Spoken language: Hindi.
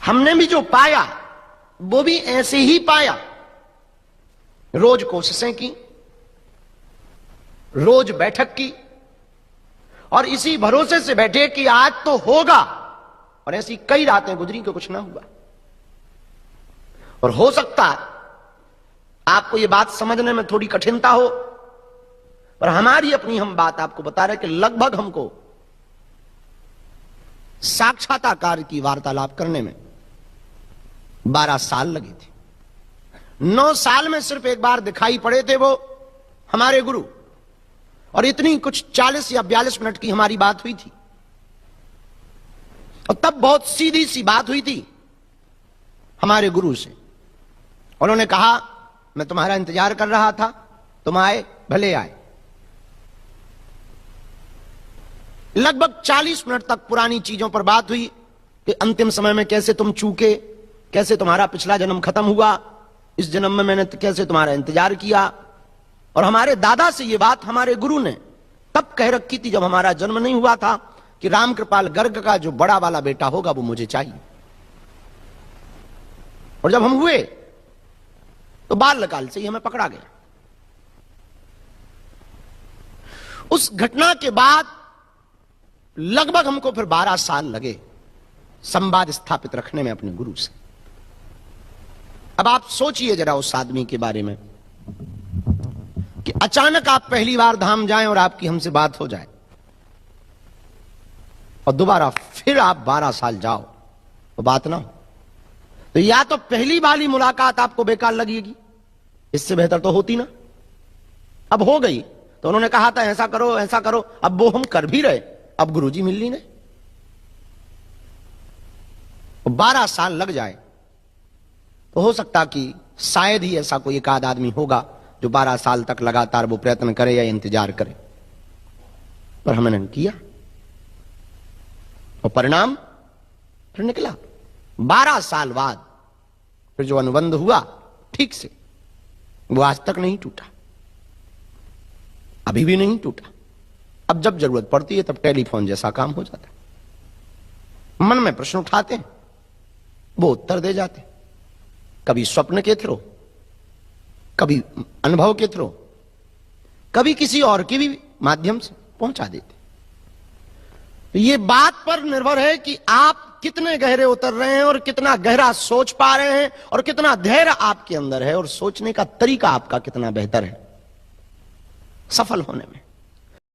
हमने भी जो पाया वो भी ऐसे ही पाया। रोज कोशिशें की, रोज बैठक की, और इसी भरोसे से बैठे कि आज तो होगा, और ऐसी कई रातें गुजरी कि कुछ ना हुआ। और हो सकता है आपको यह बात समझने में थोड़ी कठिनता हो, पर हमारी अपनी हम बात आपको बता रहे कि लगभग हमको साक्षात्कार की वार्तालाप करने में 12 साल लगे थे। 9 साल में सिर्फ एक बार दिखाई पड़े थे वो हमारे गुरु, और इतनी कुछ 40 या 42 मिनट की हमारी बात हुई थी। और तब बहुत सीधी सी बात हुई थी हमारे गुरु से। उन्होंने कहा, मैं तुम्हारा इंतजार कर रहा था, तुम आए, भले आए। लगभग 40 मिनट तक पुरानी चीजों पर बात हुई कि अंतिम समय में कैसे तुम चूके, कैसे तुम्हारा पिछला जन्म खत्म हुआ, इस जन्म में मैंने कैसे तुम्हारा इंतजार किया। और हमारे दादा से यह बात हमारे गुरु ने तब कह रखी थी जब हमारा जन्म नहीं हुआ था कि राम कृपाल गर्ग का जो बड़ा वाला बेटा होगा वो मुझे चाहिए। और जब हम हुए तो बाल्यकाल से ही हमें पकड़ा गया। उस घटना के बाद लगभग हमको फिर 12 साल लगे संवाद स्थापित रखने में अपने गुरु से। अब आप सोचिए जरा उस आदमी के बारे में कि अचानक आप पहली बार धाम जाएं और आपकी हमसे बात हो जाए, और दोबारा फिर आप 12 साल जाओ तो बात ना हो। तो या तो पहली वाली मुलाकात आपको बेकार लगेगी, इससे बेहतर तो होती ना। अब हो गई तो उन्होंने कहा था ऐसा करो ऐसा करो, अब वो हम कर भी रहे, अब गुरुजी मिल नहीं रहे। 12 साल लग जाए तो हो सकता कि शायद ही ऐसा कोई एक आध आदमी होगा जो 12 साल तक लगातार वो प्रयत्न करे या इंतजार करे, पर हमने किया और परिणाम फिर निकला। 12 साल बाद फिर जो अनुबंध हुआ ठीक से, वो आज तक नहीं टूटा, अभी भी नहीं टूटा। अब जब जरूरत पड़ती है तब टेलीफोन जैसा काम हो जाता है। मन में प्रश्न उठाते हैं, वो उत्तर दे जाते हैं, कभी स्वप्न के थ्रू, कभी अनुभव के थ्रू, कभी किसी और के भी माध्यम से पहुंचा देते। तो ये बात पर निर्भर है कि आप कितने गहरे उतर रहे हैं और कितना गहरा सोच पा रहे हैं और कितना धैर्य आपके अंदर है और सोचने का तरीका आपका कितना बेहतर है सफल होने में।